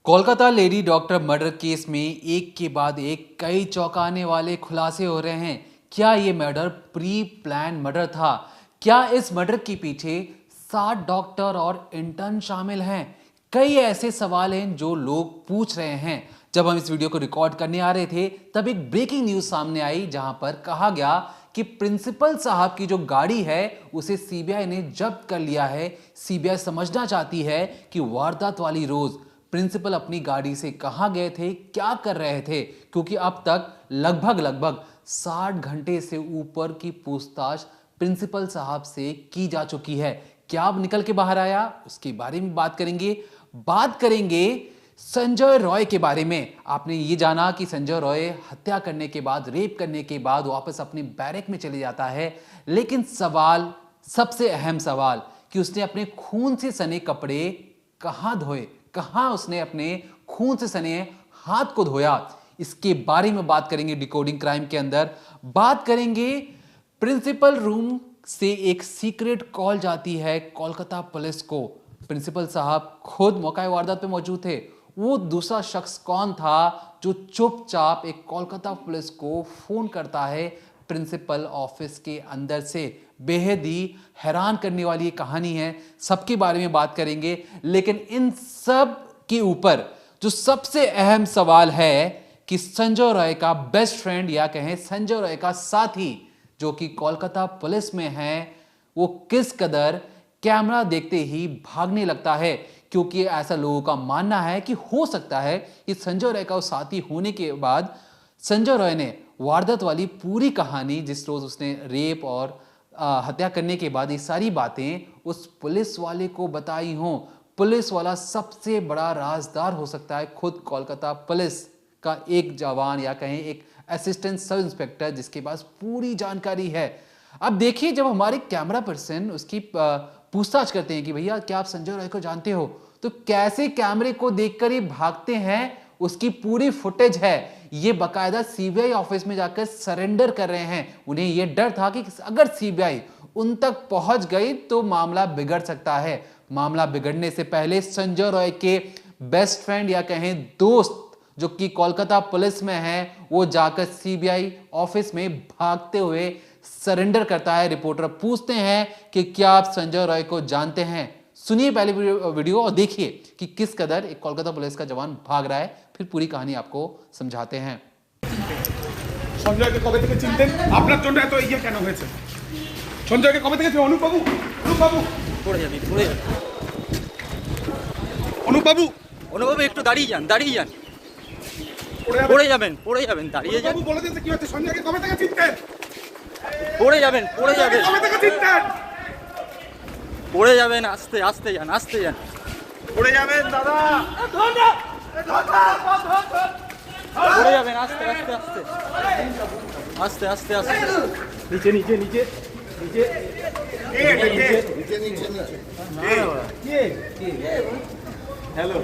Kolkata lady doctor murder case में एक के बाद एक कई चौंकाने वाले खुलासे हो रहे हैं। क्या ये मर्डर प्री प्लान मर्डर था? क्या इस मर्डर के पीछे 7 डॉक्टर और इंटर्न शामिल हैं? कई ऐसे सवाल हैं जो लोग पूछ रहे हैं। जब हम इस वीडियो को रिकॉर्ड करने आ रहे थे तब एक ब्रेकिंग न्यूज सामने आई जहां पर कहा गया कि प्रिंसिपल साहब की जो गाड़ी है उसे सीबीआई ने जब्त कर लिया है। सीबीआई समझना चाहती है कि वारदात वाली रोज प्रिंसिपल अपनी गाड़ी से कहां गए थे, क्या कर रहे थे, क्योंकि अब तक लगभग 60 घंटे से ऊपर की पूछताछ प्रिंसिपल साहब से की जा चुकी है। क्या अब निकल के बाहर आया, उसके बारे में बात करेंगे संजय रॉय के बारे में। आपने ये जाना कि संजय रॉय हत्या करने के बाद, रेप करने के बाद वापस अपने बैरक में चले जाता है, लेकिन सवाल, सबसे अहम सवाल, कि उसने अपने खून से सने कपड़े कहां धोए, कहां उसने अपने खून से सने हाथ को धोया। इसके बारे में बात करेंगे डिकोडिंग क्राइम के अंदर। बात करेंगे प्रिंसिपल रूम से एक सीक्रेट कॉल जाती है कोलकाता पुलिस को। प्रिंसिपल साहब खुद मौका वारदात पे मौजूद थे। वो दूसरा शख्स कौन था जो चुपचाप एक कोलकाता पुलिस को फोन करता है प्रिंसिपल ऑफिस के अंदर से? बेहद ही हैरान करने वाली ये कहानी है, सबके बारे में बात करेंगे। लेकिन इन सब के ऊपर जो सबसे अहम सवाल है कि संजय रॉय का बेस्ट फ्रेंड या कहें संजय रॉय का साथी जो कि कोलकाता पुलिस में है, वो किस कदर कैमरा देखते ही भागने लगता है। क्योंकि ऐसा लोगों का मानना है कि हो सकता है कि संजय रॉय का साथी होने के बाद संजय रॉय ने वारदात वाली पूरी कहानी, जिस रोज उसने रेप और हत्या करने के बाद ये सारी बातें उस पुलिस वाले को बताई हों। पुलिस वाला सबसे बड़ा राजदार हो सकता है खुद कोलकाता पुलिस का एक जवान या कहें एक असिस्टेंट सब इंस्पेक्टर जिसके पास पूरी जानकारी है। अब देखिए, जब हमारे कैमरा पर्सन उसकी पूछताछ करते हैं कि भैया क्या आप संजय रॉय को जानते हो, तो कैसे कैमरे को देखकर ये भागते हैं, उसकी पूरी फुटेज है। ये बकायदा सीबीआई ऑफिस में जाकर सरेंडर कर रहे हैं। उन्हें यह डर था कि अगर सीबीआई उन तक पहुंच गई तो मामला बिगड़ सकता है। मामला बिगड़ने से पहले संजय रॉय के बेस्ट फ्रेंड या कहें दोस्त जो कि कोलकाता पुलिस में है, वो जाकर सीबीआई ऑफिस में भागते हुए सरेंडर करता है। रिपोर्टर पूछते हैं कि क्या आप संजय रॉय को जानते हैं? सुनिए पहले वीडियो और देखिए कि किस कदर एक कोलकाता पुलिस का जवान भाग रहा है, फिर पूरी कहानी आपको समझाते हैं। संजय के कবে থেকে চিনতেন? আপনার জন্য এত ইয়ে কেন হয়েছে? संजय के কবে থেকে অনুপ বাবু পড়ে যাবে অনুপ বাবু একটু দাঁড়িয়ে যান পড়ে যাবেন দাঁড়িয়ে যান। বাবু বলে দিতে কি হচ্ছে? संजय के কবে থেকে চিনতেন? পড়ে যাবেন কবে থেকে চিনতেন? পড়ে যাবেন, আস্তে যান পড়ে যাবেন দাদা, পড়ে যাবেন, আস্তে নিচে হ্যালো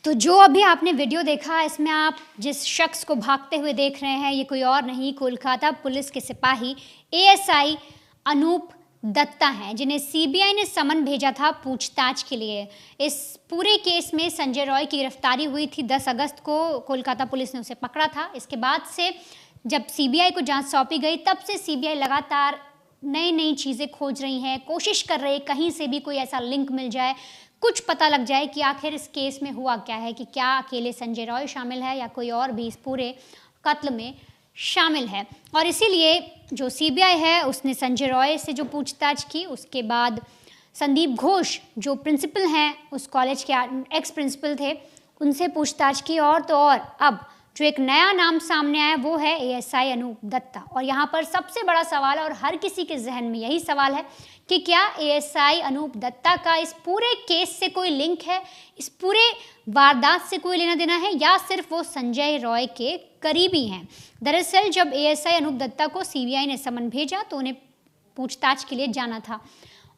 तो जो अभी आपने वीडियो देखा, इसमें आप जिस शख्स को भागते हुए देख रहे हैं, ये कोई और नहीं, कोलकाता पुलिस के सिपाही एएसआई अनूप दत्ता हैं, जिन्हें सीबीआई ने समन भेजा था पूछताछ के लिए। इस पूरे केस में संजय रॉय की गिरफ्तारी हुई थी 10 अगस्त को। कोलकाता पुलिस ने उसे पकड़ा था। इसके बाद से जब सीबीआई को जांच सौंपी गई, तब से सीबीआई लगातार नई चीज़ें खोज रही हैं, कोशिश कर रही है कहीं से भी कोई ऐसा लिंक मिल जाए, कुछ पता लग जाए कि आखिर इस केस में हुआ क्या है, कि क्या अकेले संजय रॉय शामिल है या कोई और भी इस पूरे कत्ल में शामिल है। और इसीलिए जो सीबीआई है उसने संजय रॉय से जो पूछताछ की, उसके बाद संदीप घोष जो प्रिंसिपल हैं उस कॉलेज के एक्स प्रिंसिपल थे, उनसे पूछताछ की। और तो और अब जो एक नया नाम सामने आया वो है एएसआई अनूप दत्ता। और यहाँ पर सबसे बड़ा सवाल है और हर किसी के जहन में यही सवाल है कि क्या एएसआई अनूप दत्ता का इस पूरे केस से कोई लिंक है, इस पूरे वारदात से कोई लेना देना है, या सिर्फ वो संजय रॉय के करीबी हैं। दरअसल जब एएसआई अनूप दत्ता को सीबीआई ने समन भेजा तो उन्हें पूछताछ के लिए जाना था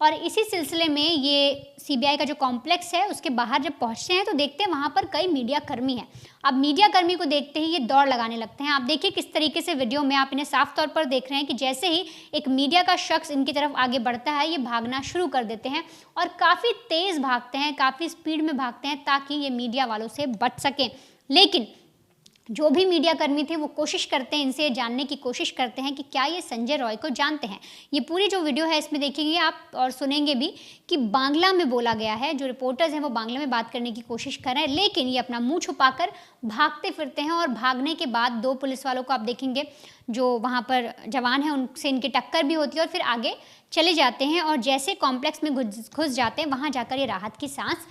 और इसी सिलसिले में ये सीबीआई का जो कॉम्प्लेक्स है उसके बाहर जब पहुंचते हैं तो देखते हैं वहां पर कई मीडिया कर्मी हैं। अब मीडिया कर्मी को देखते ही ये दौड़ लगाने लगते हैं। आप देखिए किस तरीके से वीडियो में आप इन्हें साफ तौर पर देख रहे हैं कि जैसे ही एक मीडिया का शख्स इनकी तरफ आगे बढ़ता है ये भागना शुरू कर देते हैं और काफ़ी तेज़ भागते हैं, काफ़ी स्पीड में भागते हैं ताकि ये मीडिया वालों से बच सकें। लेकिन जो भी मीडिया कर्मी थे वो कोशिश करते हैं, इनसे जानने की कोशिश करते हैं कि क्या ये संजय रॉय को जानते हैं। ये पूरी जो वीडियो है इसमें देखेंगे आप और सुनेंगे भी कि बांग्ला में बोला गया है। जो रिपोर्टर्स हैं वो बांग्ला में बात करने की कोशिश कर रहे हैं, लेकिन ये अपना मुंह छुपाकर भागते फिरते हैं और भागने के बाद 2 पुलिस वालों को आप देखेंगे जो वहाँ पर जवान हैं उनसे इनकी टक्कर भी होती है और फिर आगे चले जाते हैं और जैसे कॉम्प्लेक्स में घुस जाते हैं वहाँ जाकर ये राहत की सांस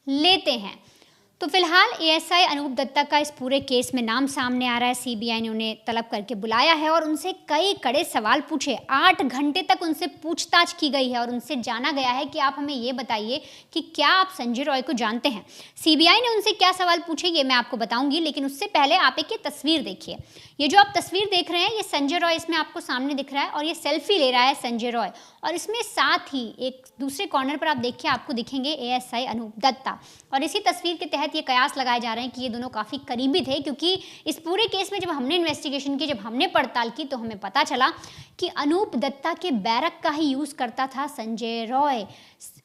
लेते हैं। तो फिलहाल एएसआई अनूप दत्ता का इस पूरे केस में नाम सामने आ रहा है। सीबीआई ने उन्हें तलब करके बुलाया है और उनसे कई कड़े सवाल पूछे। 8 घंटे तक उनसे पूछताछ की गई है और उनसे जाना गया है कि आप हमें ये बताइए कि क्या आप संजय रॉय को जानते हैं। सीबीआई ने उनसे क्या सवाल पूछे ये मैं आपको बताऊंगी, लेकिन उससे पहले आप एक ये तस्वीर देखिए। ये जो आप तस्वीर देख रहे हैं ये संजय रॉय इसमें आपको सामने दिख रहा है और ये सेल्फी ले रहा है संजय रॉय और इसमें साथ ही एक दूसरे कॉर्नर पर आप देखिए आपको दिखेंगे एएसआई अनूप दत्ता। और इसी तस्वीर के तहत ये कयास लगाए जा रहे हैं कि ये दोनों काफ़ी करीबी थे, क्योंकि इस पूरे केस में जब हमने इन्वेस्टिगेशन की, जब हमने पड़ताल की तो हमें पता चला कि अनूप दत्ता के बैरक का ही यूज़ करता था संजय रॉय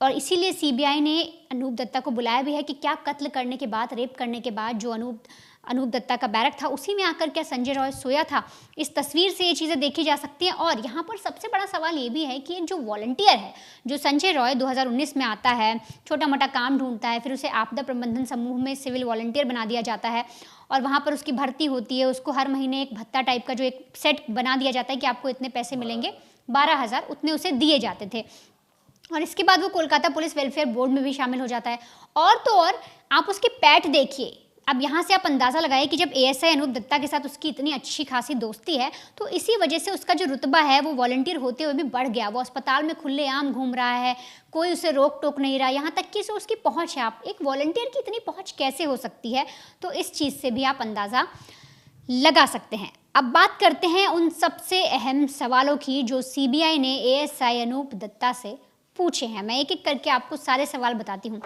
और इसीलिए सीबीआई ने अनूप दत्ता को बुलाया भी है कि क्या कत्ल करने के बाद, रेप करने के बाद जो अनूप दत्ता का बैरक था उसी में आकर क्या संजय रॉय सोया था। इस तस्वीर से ये चीज़ें देखी जा सकती हैं। और यहाँ पर सबसे बड़ा सवाल ये भी है कि जो वॉलंटियर है, जो संजय रॉय 2019 में आता है, छोटा मोटा काम ढूंढता है, फिर उसे आपदा प्रबंधन समूह में सिविल वॉलंटियर बना दिया जाता है और वहाँ पर उसकी भर्ती होती है। उसको हर महीने एक भत्ता टाइप का जो एक सेट बना दिया जाता है कि आपको इतने पैसे मिलेंगे, 12,000 उतने उसे दिए जाते थे। और इसके बाद वो कोलकाता पुलिस वेलफेयर बोर्ड में भी शामिल हो जाता है। और तो और आप उसके पैट देखिए। अब यहाँ से आप अंदाज़ा लगाइए कि जब एएसआई अनूप दत्ता के साथ उसकी इतनी अच्छी खासी दोस्ती है तो इसी वजह से उसका जो रुतबा है वो वॉलंटियर होते हुए भी बढ़ गया। वो अस्पताल में खुलेआम घूम रहा है, कोई उसे रोक टोक नहीं रहा, यहाँ तक कि उसकी पहुँच है। आप एक वॉलंटियर की इतनी पहुँच कैसे हो सकती है, तो इस चीज़ से भी आप अंदाज़ा लगा सकते हैं। अब बात करते हैं उन सबसे अहम सवालों की जो सीबीआई ने एएसआई अनूप दत्ता से पूछे हैं। मैं एक एक करके आपको सारे सवाल बताती हूँ।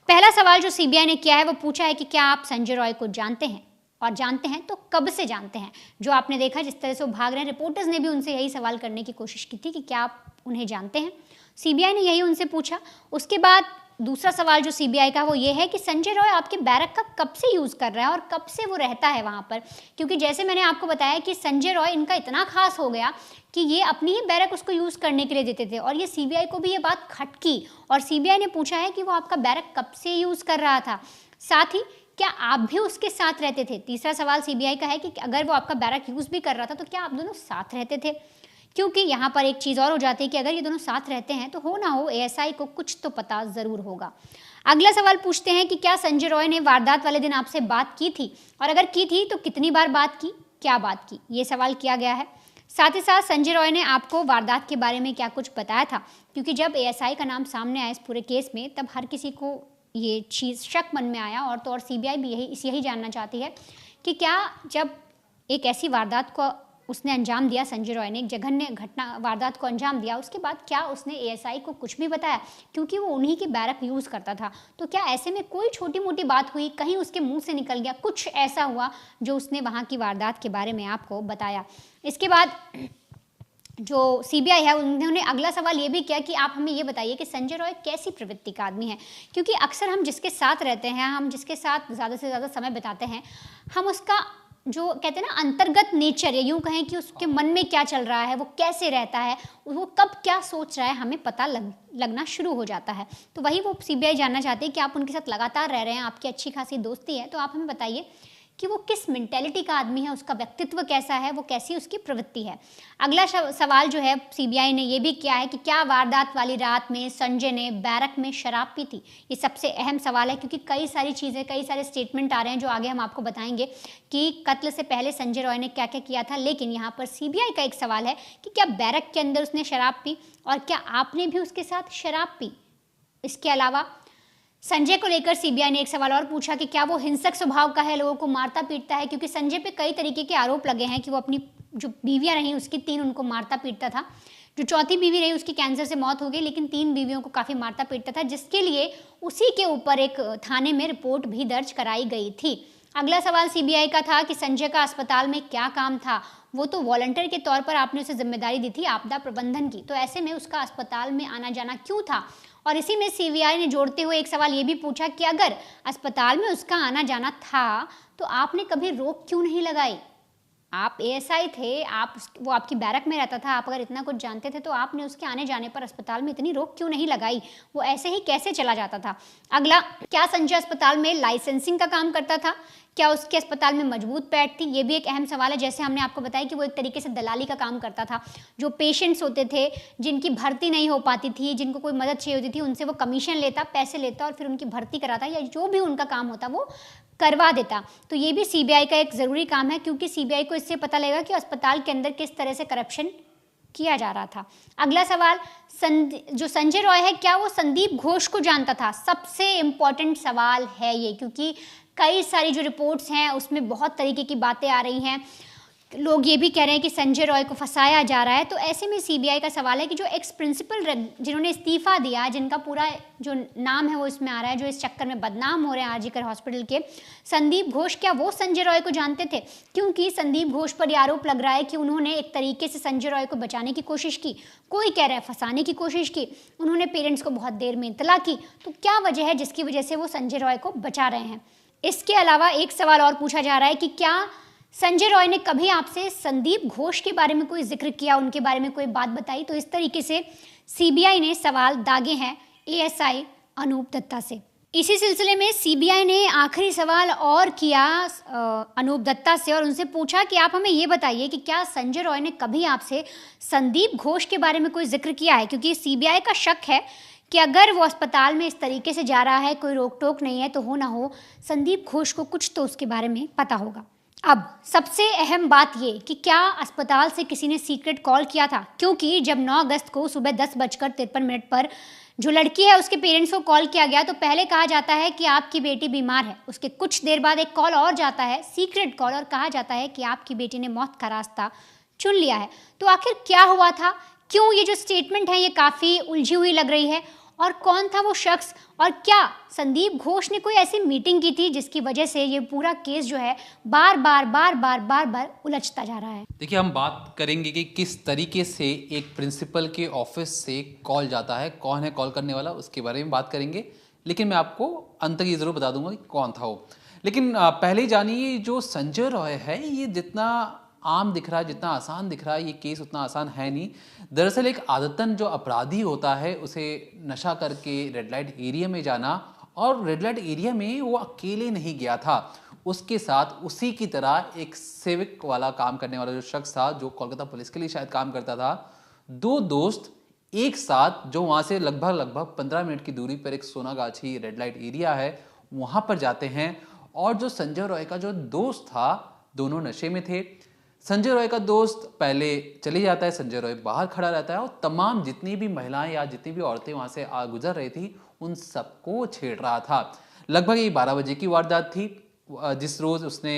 पहला सवाल जो सीबीआई ने किया है वो पूछा है कि क्या आप संजय रॉय को जानते हैं, और जानते हैं तो कब से जानते हैं। जो आपने देखा जिस तरह से वो भाग रहे हैं, रिपोर्टर्स ने भी उनसे यही सवाल करने की कोशिश की थी कि क्या आप उन्हें जानते हैं। सीबीआई ने यही उनसे पूछा। उसके बाद दूसरा सवाल जो सीबीआई का वो ये है कि संजय रॉय आपके बैरक का कब से यूज़ कर रहा है और कब से वो रहता है वहाँ पर, क्योंकि जैसे मैंने आपको बताया कि संजय रॉय इनका इतना खास हो गया कि ये अपनी ही बैरक उसको यूज़ करने के लिए देते थे। और ये सीबीआई को भी ये बात खटकी और सीबीआई ने पूछा है कि वो आपका बैरक कब से यूज़ कर रहा था, साथ ही क्या आप भी उसके साथ रहते थे। तीसरा सवाल सीबीआई का है कि अगर वो आपका बैरक यूज़ भी कर रहा था तो क्या आप दोनों साथ रहते थे, क्योंकि यहाँ पर एक चीज़ और हो जाती है कि अगर ये दोनों साथ रहते हैं तो हो ना हो एएसआई को कुछ तो पता ज़रूर होगा। अगला सवाल पूछते हैं कि क्या संजय रॉय ने वारदात वाले दिन आपसे बात की थी, और अगर की थी तो कितनी बार बात की, क्या बात की, ये सवाल किया गया है। साथ ही साथ संजय रॉय ने आपको वारदात के बारे में क्या कुछ बताया था, क्योंकि जब एएसआई का नाम सामने आया इस पूरे केस में तब हर किसी को ये चीज़ शक मन में आया। और तो और सीबीआई भी यही जानना चाहती है कि क्या जब एक ऐसी वारदात को उसने अंजाम दिया, संजय रॉय ने एक जघन्य घटना वारदात को अंजाम दिया, उसके बाद क्या उसने एएसआई को कुछ भी बताया, क्योंकि वो उन्हीं की बैरक यूज़ करता था। तो क्या ऐसे में कोई छोटी मोटी बात हुई, कहीं उसके मुंह से निकल गया, कुछ ऐसा हुआ जो उसने वहाँ की वारदात के बारे में आपको बताया। इसके बाद जो सीबीआई है उन्होंने अगला सवाल ये भी किया कि आप हमें ये बताइए कि संजय रॉय कैसी प्रवृत्ति का आदमी है, क्योंकि अक्सर हम जिसके साथ रहते हैं, हम जिसके साथ ज़्यादा से ज़्यादा समय बिताते हैं, हम उसका जो कहते हैं ना अंतर्गत नेचर, या यूँ कहें कि उसके मन में क्या चल रहा है, वो कैसे रहता है, वो कब क्या सोच रहा है, हमें पता लगना शुरू हो जाता है। तो वही वो सीबीआई जानना चाहती है कि आप उनके साथ लगातार रह रहे हैं, आपकी अच्छी खासी दोस्ती है, तो आप हमें बताइए कि वो किस मेंटेलिटी का आदमी है, उसका व्यक्तित्व कैसा है, वो कैसी उसकी प्रवृत्ति है। अगला सवाल जो है सीबीआई ने ये भी किया है कि क्या वारदात वाली रात में संजय ने बैरक में शराब पी थी। ये सबसे अहम सवाल है, क्योंकि कई सारी चीज़ें, कई सारे स्टेटमेंट आ रहे हैं जो आगे हम आपको बताएंगे कि कत्ल से पहले संजय रॉय ने क्या क्या किया था। लेकिन यहाँ पर सीबीआई का एक सवाल है कि क्या बैरक के अंदर उसने शराब पी, और क्या आपने भी उसके साथ शराब पी। इसके अलावा संजय को लेकर सीबीआई ने एक सवाल और पूछा कि क्या वो हिंसक स्वभाव का है, लोगों को मारता पीटता है, क्योंकि संजय पे कई तरीके के आरोप लगे हैं कि वो अपनी जो बीवियां रहीं उसकी 3 उनको मारता पीटता था। जो चौथी बीवी रही उसकी कैंसर से मौत हो गई, लेकिन 3 बीवियों को काफ़ी मारता पीटता था, जिसके लिए उसी के ऊपर एक थाने में रिपोर्ट भी दर्ज कराई गई थी। अगला सवाल सीबीआई का था कि संजय का अस्पताल में क्या काम था। वो तो वॉलंटियर के तौर पर आपने उसे जिम्मेदारी दी थी आपदा प्रबंधन की, तो ऐसे में उसका अस्पताल में आना जाना क्यों था। और इसी में सीबीआई ने जोड़ते हुए एक सवाल ये भी पूछा कि अगर अस्पताल में उसका आना जाना था तो आपने कभी रोक क्यों नहीं लगाई। आप एएसआई थे, वो आपकी बैरक में रहता था, आप अगर इतना कुछ जानते थे तो आपने उसके आने जाने पर अस्पताल में इतनी रोक क्यों नहीं लगाई, वो ऐसे ही कैसे चला जाता था। अगला, क्या संजय अस्पताल में लाइसेंसिंग का काम करता था, क्या उसके अस्पताल में मजबूत पैठ थी, ये भी एक अहम सवाल है। जैसे हमने आपको बताया कि वो एक तरीके से दलाली का काम करता था, जो पेशेंट्स होते थे जिनकी भर्ती नहीं हो पाती थी, जिनको कोई मदद चाहिए होती थी, उनसे वो कमीशन लेता, पैसे लेता और फिर उनकी भर्ती कराता या जो भी उनका काम होता वो करवा देता। तो ये भी सीबीआई का एक ज़रूरी काम है, क्योंकि सीबीआई को इससे पता लगेगा कि अस्पताल के अंदर किस तरह से करप्शन किया जा रहा था। अगला सवाल, जो संजय रॉय है क्या वो संदीप घोष को जानता था। सबसे इम्पॉर्टेंट सवाल है ये, क्योंकि कई सारी जो रिपोर्ट्स हैं उसमें बहुत तरीके की बातें आ रही हैं। लोग ये भी कह रहे हैं कि संजय रॉय को फंसाया जा रहा है। तो ऐसे में सीबीआई का सवाल है कि जो एक्स प्रिंसिपल जिन्होंने इस्तीफा दिया, जिनका पूरा जो नाम है वो इसमें आ रहा है, जो इस चक्कर में बदनाम हो रहे हैं आरजीकर हॉस्पिटल के, संदीप घोष, क्या वो संजय रॉय को जानते थे। क्योंकि संदीप घोष पर यह आरोप लग रहा है कि उन्होंने एक तरीके से संजय रॉय को बचाने की कोशिश की, कोई कह रहा है फंसाने की कोशिश की, उन्होंने पेरेंट्स को बहुत देर में इत्तला की। तो क्या वजह है जिसकी वजह से वो संजय रॉय को बचा रहे हैं। इसके अलावा एक सवाल और पूछा जा रहा है कि क्या संजय रॉय ने कभी आपसे संदीप घोष के बारे में कोई जिक्र किया, उनके बारे में कोई बात बताई। तो इस तरीके से सीबीआई ने सवाल दागे हैं एएसआई अनूप दत्ता से। इसी सिलसिले में सीबीआई ने आखिरी सवाल और किया अनूप दत्ता से और उनसे पूछा कि आप हमें ये बताइए कि क्या संजय रॉय ने कभी आपसे संदीप घोष के बारे में कोई जिक्र किया है। क्योंकि सीबीआई का शक है कि अगर वो अस्पताल में इस तरीके से जा रहा है, कोई रोक टोक नहीं है, तो हो ना हो संदीप घोष को कुछ तो उसके बारे में पता होगा। अब सबसे अहम बात ये कि क्या अस्पताल से किसी ने सीक्रेट कॉल किया था। क्योंकि जब 9 अगस्त को सुबह 10:53 पर जो लड़की है उसके पेरेंट्स को कॉल किया गया, तो पहले कहा जाता है कि आपकी बेटी बीमार है। उसके कुछ देर बाद एक कॉल और जाता है, सीक्रेट कॉल, और कहा जाता है कि आपकी बेटी ने मौत का रास्ता चुन लिया है। तो आखिर क्या हुआ था, क्यों ये जो स्टेटमेंट है ये काफ़ी उलझी हुई लग रही है, और कौन था वो शख्स, और क्या संदीप घोष ने कोई ऐसी मीटिंग की थी जिसकी वजह से ये पूरा केस जो है बार बार उलझता जा रहा है। देखिए, हम बात करेंगे कि किस तरीके से एक प्रिंसिपल के ऑफिस से कॉल जाता है, कौन है कॉल करने वाला, उसके बारे में बात करेंगे। लेकिन मैं आपको अंत तक ये ज़रूर बता दूंगा कि कौन था वो। लेकिन पहले जानिए, जो संजय रॉय है ये जितना आम दिख रहा है, जितना आसान दिख रहा है, ये केस उतना आसान है नहीं। दरअसल एक आदतन जो अपराधी होता है उसे नशा करके रेड लाइट एरिया में जाना, और रेड लाइट एरिया में वो अकेले नहीं गया था, उसके साथ उसी की तरह एक सिविक वाला काम करने वाला जो शख्स था, जो कोलकाता पुलिस के लिए शायद काम करता था। 2 दोस्त एक साथ, जो वहाँ से लगभग 15 मिनट की दूरी पर एक सोनागाछी रेड लाइट एरिया है, वहाँ पर जाते हैं। और जो संजय रॉय का जो दोस्त था, दोनों नशे में थे। संजय रॉय का दोस्त पहले चले जाता है, संजय रॉय बाहर खड़ा रहता है और तमाम जितनी भी महिलाएं या जितनी भी औरतें वहां से गुजर रही थी उन सबको छेड़ रहा था। लगभग ये 12 बजे की वारदात थी, जिस रोज उसने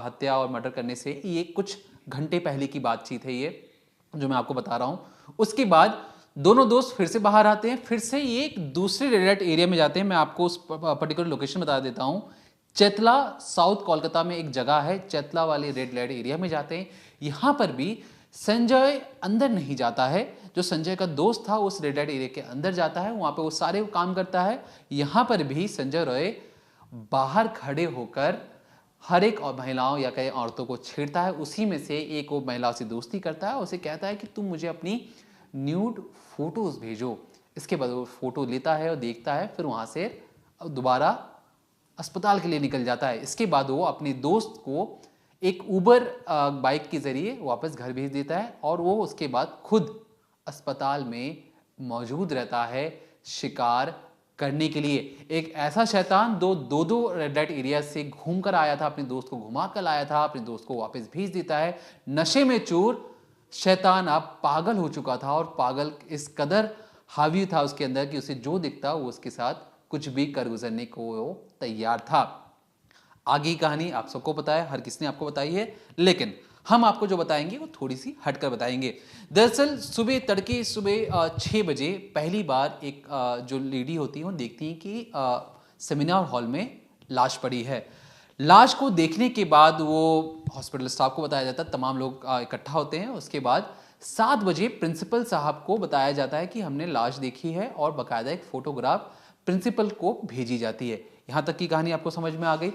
हत्या और मर्डर करने से ये कुछ घंटे पहले की बातचीत है, ये जो मैं आपको बता रहा हूँ। उसके बाद दोनों दोस्त फिर से बाहर आते हैं, फिर से ये एक दूसरे रेड लाइट एरिया में जाते हैं। मैं आपको उस पर्टिकुलर लोकेशन बता देता हूँ। चेतला, साउथ कोलकाता में एक जगह है, चेतला वाले रेड लाइट एरिया में जाते हैं। यहाँ पर भी संजय अंदर नहीं जाता है, जो संजय का दोस्त था उस रेड लाइट एरिया के अंदर जाता है, वहाँ पे वो सारे काम करता है। यहाँ पर भी संजय रॉय बाहर खड़े होकर हर एक महिलाओं या कई औरतों को छेड़ता है। उसी में से एक वो महिला से दोस्ती करता है, उसे कहता है कि तुम मुझे अपनी न्यूड फोटोज भेजो। इसके बाद वो फोटो लेता है और देखता है, फिर वहाँ से दोबारा अस्पताल के लिए निकल जाता है। इसके बाद वो अपने दोस्त को एक उबर बाइक के जरिए वापस घर भेज देता है और वो उसके बाद खुद अस्पताल में मौजूद रहता है शिकार करने के लिए। एक ऐसा शैतान दो रेड लाइट एरिया से घूम कर आया था, अपने दोस्त को घुमा कर लाया था, अपने दोस्त को वापस भेज देता है। नशे में चूर शैतान अब पागल हो चुका था और पागल इस कदर हावी था उसके अंदर कि उसे जो दिखता वो उसके साथ कुछ भी कर गुजरने को वो तैयार था। आगे की कहानी आप सबको पता है, हर किसी ने आपको बताई है, लेकिन हम आपको जो बताएंगे वो थोड़ी सी हटकर बताएंगे। दरअसल सुबह 6 बजे पहली बार एक जो लेडी होती है वो देखती है कि सेमिनार हॉल में लाश पड़ी है। लाश को देखने के बाद वो हॉस्पिटल स्टाफ को बताया जाता है, तमाम लोग इकट्ठा होते हैं। उसके बाद 7 बजे प्रिंसिपल साहब को बताया जाता है कि हमने लाश देखी है और बाकायदा एक फोटोग्राफ प्रिंसिपल को भेजी जाती है। यहाँ तक की कहानी आपको समझ में आ गई।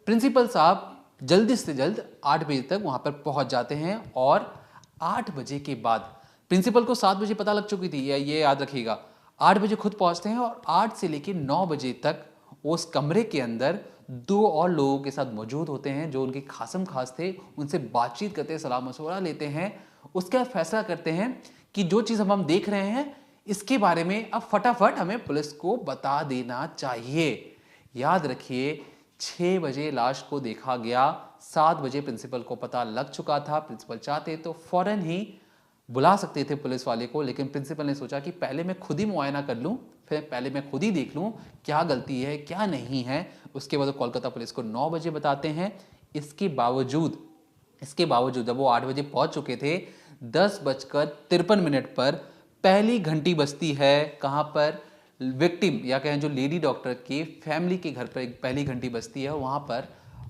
प्रिंसिपल साहब जल्दी से जल्द 8 बजे तक वहाँ पर पहुँच जाते हैं और 8 बजे के बाद प्रिंसिपल को 7 बजे पता लग चुकी थी, ये याद रखिएगा। 8 बजे खुद पहुँचते हैं और 8 से लेकर 9 बजे तक उस कमरे के अंदर 2 और लोगों के साथ मौजूद होते हैं जो उनके खासम खास थे। उनसे बातचीत करते हैं, सलाह मशवरा लेते हैं। उसका फैसला करते हैं कि जो चीज़ हम देख रहे हैं इसके बारे में अब फटाफट हमें पुलिस को बता देना चाहिए। याद रखिए 6 बजे लाश को देखा गया, 7 बजे प्रिंसिपल को पता लग चुका था। प्रिंसिपल चाहते तो फौरन ही बुला सकते थे पुलिस वाले को, लेकिन प्रिंसिपल ने सोचा कि पहले मैं खुद ही मुआयना कर लूं, फिर पहले मैं खुद ही देख लूं क्या गलती है क्या नहीं है। उसके बाद कोलकाता पुलिस को 9 बजे बताते हैं। इसके बावजूद जब वो 8 बजे पहुंच चुके थे, 10:53 पर पहली घंटी बजती है। कहां पर? विक्टिम या कहें जो लेडी डॉक्टर के फैमिली के घर पर एक पहली घंटी बजती है। वहां पर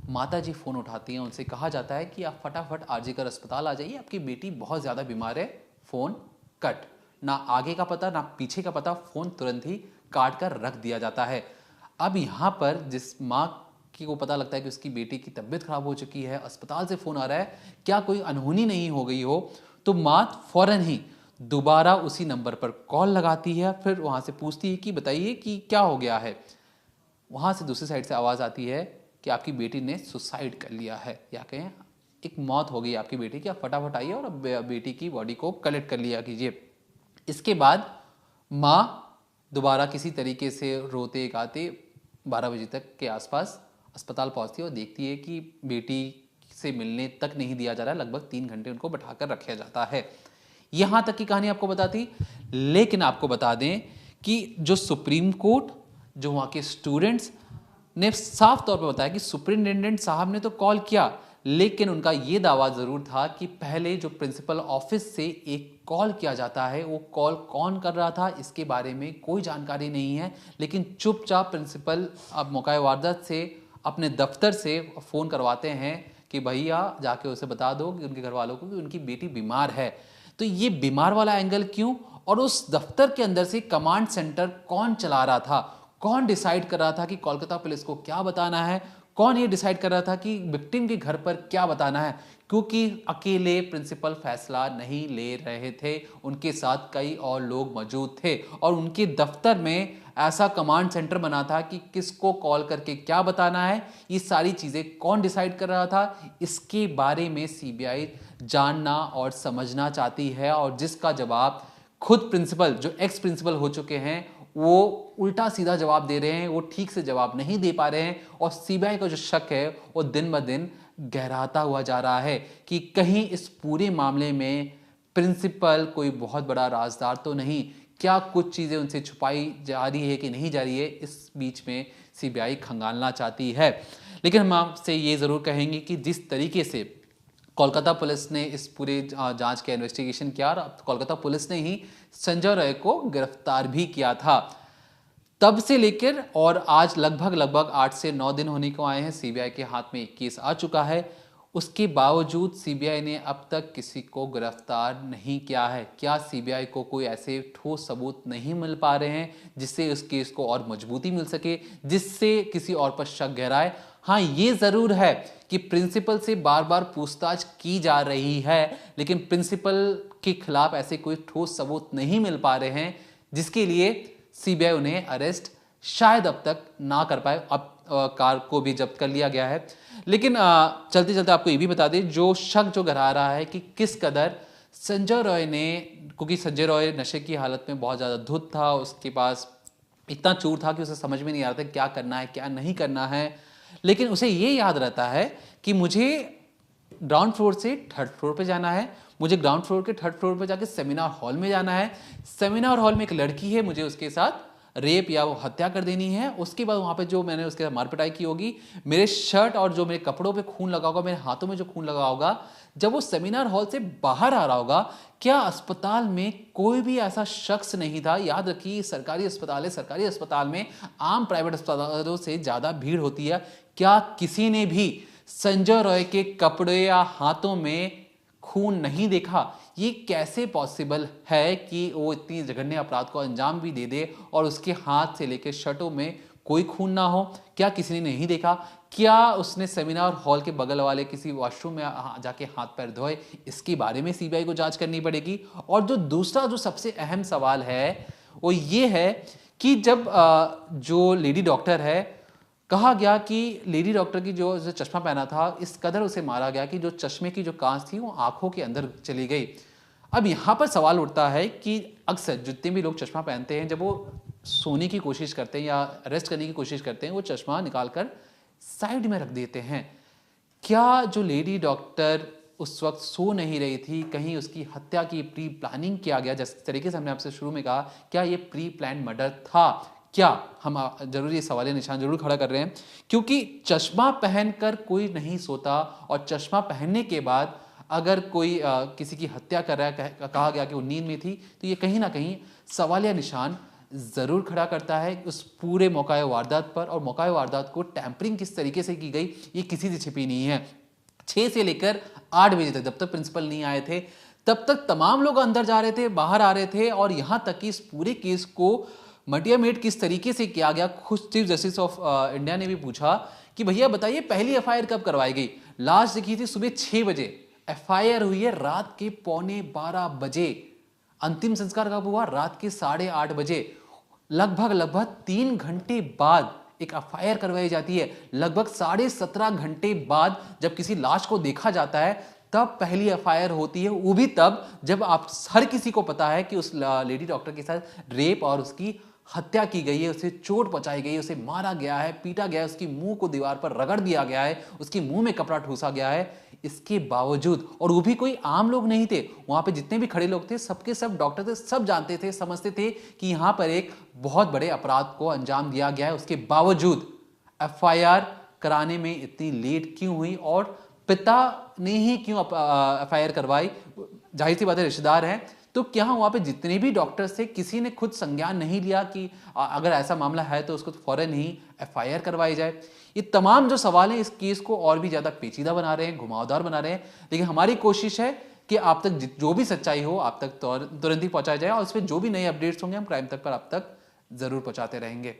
माताजी फोन उठाती हैं, उनसे कहा जाता है कि आप फटाफट आरजीकर अस्पताल आ जाइए, आपकी बेटी बहुत ज्यादा बीमार है। फोन कट, ना आगे का पता ना पीछे का पता, फोन तुरंत ही काट कर रख दिया जाता है। अब यहाँ पर जिस माँ को पता लगता है कि उसकी बेटी की तबीयत खराब हो चुकी है, अस्पताल से फोन आ रहा है, क्या कोई अनहोनी नहीं हो गई हो, तो माँ फौरन ही दोबारा उसी नंबर पर कॉल लगाती है। फिर वहां से पूछती है कि बताइए कि क्या हो गया है। वहां से दूसरी साइड से आवाज आती है कि आपकी बेटी ने सुसाइड कर लिया है, या कहें एक मौत हो गई आपकी बेटी की, आप फटाफट आइए और बेटी की बॉडी को कलेक्ट कर लिया कीजिए। इसके बाद माँ दोबारा किसी तरीके से रोते गाते 12 बजे तक के आसपास अस्पताल पहुंचती है और देखती है कि बेटी से मिलने तक नहीं दिया जा रहा है। लगभग 3 घंटे उनको बैठाकर रखा जाता है। यहां तक की कहानी आपको बताती, लेकिन आपको बता दें कि जो सुप्रीम कोर्ट, जो वहां के स्टूडेंट्स ने साफ तौर पर बताया कि सुपरिटेंडेंट साहब ने तो कॉल किया, लेकिन उनका यह दावा जरूर था कि पहले जो प्रिंसिपल ऑफिस से एक कॉल किया जाता है, वो कॉल कौन कर रहा था इसके बारे में कोई जानकारी नहीं है। लेकिन चुपचाप प्रिंसिपल अब मौका वारदात से अपने दफ्तर से फोन करवाते हैं कि भैया जाके उसे बता दो कि उनके घर वालों को कि उनकी बेटी बीमार है। तो ये बीमार वाला एंगल क्यों, और उस दफ्तर के अंदर से कमांड सेंटर कौन चला रहा था, कौन डिसाइड कर रहा था कि कोलकाता पुलिस को क्या बताना है, कौन ये डिसाइड कर रहा था कि विक्टिम के घर पर क्या बताना है, क्योंकि अकेले प्रिंसिपल फैसला नहीं ले रहे थे, उनके साथ कई और लोग मौजूद थे और उनके दफ्तर में ऐसा कमांड सेंटर बना था कि किसको कॉल करके क्या बताना है, ये सारी चीजें कौन डिसाइड कर रहा था, इसके बारे में सीबीआई जानना और समझना चाहती है। और जिसका जवाब खुद प्रिंसिपल, जो एक्स प्रिंसिपल हो चुके हैं, वो उल्टा सीधा जवाब दे रहे हैं, वो ठीक से जवाब नहीं दे पा रहे हैं। और सीबीआई का जो शक है वो दिन ब दिन गहराता हुआ जा रहा है कि कहीं इस पूरे मामले में प्रिंसिपल कोई बहुत बड़ा राजदार तो नहीं, क्या कुछ चीजें उनसे छुपाई जा रही है कि नहीं जा रही है, इस बीच में सीबीआई खंगालना चाहती है। लेकिन हम आपसे ये जरूर कहेंगे कि जिस तरीके से कोलकाता पुलिस ने इस पूरे जांच का इन्वेस्टिगेशन किया, और कोलकाता पुलिस ने ही संजय रॉय को गिरफ्तार भी किया था, तब से लेकर और आज लगभग 8 से 9 दिन होने को आए हैं, सीबीआई के हाथ में एक केस आ चुका है। उसके बावजूद सीबीआई ने अब तक किसी को गिरफ्तार नहीं किया है। क्या सीबीआई को कोई ऐसे ठोस सबूत नहीं मिल पा रहे हैं जिससे उस केस को और मजबूती मिल सके, जिससे किसी और पर शक गहराए? हाँ, ये जरूर है कि प्रिंसिपल से बार बार पूछताछ की जा रही है, लेकिन प्रिंसिपल के खिलाफ ऐसे कोई ठोस सबूत नहीं मिल पा रहे हैं जिसके लिए सीबीआई उन्हें अरेस्ट शायद अब तक ना कर पाए। अब कार को भी जब्त कर लिया गया है। लेकिन चलते चलते आपको ये भी बता दें, जो शक जो गहरा रहा है कि किस कदर संजय रॉय ने, क्योंकि संजय रॉय नशे की हालत में बहुत ज़्यादा धुत था, उसके पास इतना चूर था कि उसे समझ में नहीं आ रहा था क्या करना है क्या नहीं करना है, लेकिन उसे ये याद रहता है कि मुझे ग्राउंड फ्लोर से 3rd फ्लोर पे जाना है, मुझे ग्राउंड फ्लोर के 3rd फ्लोर पे जाके सेमिनार हॉल में जाना है, सेमिनार हॉल में एक लड़की है, मुझे उसके साथ रेप या वो हत्या कर देनी है, उसके बाद वहाँ पे जो मैंने उसके मार पिटाई की होगी, मेरे शर्ट और जो मेरे कपड़ों पे खून लगा होगा, मेरे हाथों में जो खून लगा होगा, जब वो सेमिनार हॉल से बाहर आ रहा होगा, क्या अस्पताल में कोई भी ऐसा शख्स नहीं था? याद रखिए सरकारी अस्पताल है, सरकारी अस्पताल में आम प्राइवेट अस्पतालों से ज़्यादा भीड़ होती है। क्या किसी ने भी संजय रॉय के कपड़े या हाथों में खून नहीं देखा? ये कैसे पॉसिबल है कि वो इतनी जघन्य अपराध को अंजाम भी दे दे और उसके हाथ से लेकर शर्टों में कोई खून ना हो? क्या किसी ने नहीं देखा? क्या उसने सेमिनार हॉल के बगल वाले किसी वॉशरूम में जाके हाथ पैर धोए? इसके बारे में सीबीआई को जांच करनी पड़ेगी। और जो दूसरा जो सबसे अहम सवाल है वो ये है कि जब जो लेडी डॉक्टर है, कहा गया कि लेडी डॉक्टर की जो चश्मा पहना था, इस कदर उसे मारा गया कि जो चश्मे की जो कांच थी वो आंखों के अंदर चली गई। अब यहाँ पर सवाल उठता है कि अक्सर जितने भी लोग चश्मा पहनते हैं, जब वो सोने की कोशिश करते हैं या रेस्ट करने की कोशिश करते हैं, वो चश्मा निकालकर साइड में रख देते हैं। क्या जो लेडी डॉक्टर उस वक्त सो नहीं रही थी, कहीं उसकी हत्या की प्री प्लानिंग किया गया? जिस तरीके से हमने आपसे शुरू में कहा, क्या ये प्री प्लान मर्डर था? क्या हम जरूर ये सवाल निशान जरूर खड़ा कर रहे हैं, क्योंकि चश्मा पहनकर कोई नहीं सोता और चश्मा पहनने के बाद अगर कोई किसी की हत्या कर रहा है, कहा गया कि वो नींद में थी, तो ये कहीं ना कहीं सवालिया निशान जरूर खड़ा करता है उस पूरे मौका वारदात पर। और मौका वारदात को टैंपरिंग किस तरीके से की गई, ये किसी से छिपी नहीं है। 6 से लेकर 8 बजे तक, जब तक प्रिंसिपल नहीं आए थे, तब तक तमाम लोग अंदर जा रहे थे, बाहर आ रहे थे, और यहां तक कि इस पूरे केस को मटियामेट किस तरीके से किया गया। खुद चीफ जस्टिस ऑफ इंडिया ने भी पूछा कि भैया बताइए पहली एफआईआर कब करवाई गई? लास्ट देखी थी सुबह 6 बजे, एफआईआर हुई है रात के 11:15 बजे, अंतिम संस्कार कब हुआ? रात के 8:30 बजे। लगभग 3 घंटे बाद एक एफआईआर करवाई जाती है। लगभग 17.5 घंटे बाद जब किसी लाश को देखा जाता है, तब पहली एफआईआर होती है। वो भी तब जब आप हर किसी को पता है कि उस लेडी डॉक्टर के साथ रेप और उसकी हत्या की गई है, उसे चोट पहुंचाई गई है, उसे मारा गया है, पीटा गया है, उसकी मुंह को दीवार पर रगड़ दिया गया है, उसके मुंह में कपड़ा ठूसा गया है। इसके बावजूद, और वो भी कोई आम लोग नहीं थे, वहां पे जितने भी खड़े लोग थे सबके सब डॉक्टर थे, सब जानते थे, समझते थे कि यहां पर एक बहुत बड़े अपराध को अंजाम दिया गया है। उसके बावजूद एफआईआर कराने में इतनी लेट क्यों हुई? और पिता ने ही क्यों एफआईआर करवाई? जाहिर सी बात है, रिश्तेदार हैं, तो क्या वहां पे जितने भी डॉक्टर्स थे, किसी ने खुद संज्ञान नहीं लिया कि अगर ऐसा मामला है तो उसको फौरन ही एफआईआर करवाई जाए? ये तमाम जो सवाल हैं इस केस को और भी ज्यादा पेचीदा बना रहे हैं, घुमावदार बना रहे हैं। लेकिन हमारी कोशिश है कि आप तक जो भी सच्चाई हो आप तक तुरंत ही पहुंचाया जाए, और इस पर जो भी नए अपडेट्स होंगे हम क्राइम तक पर आप तक जरूर पहुंचाते रहेंगे।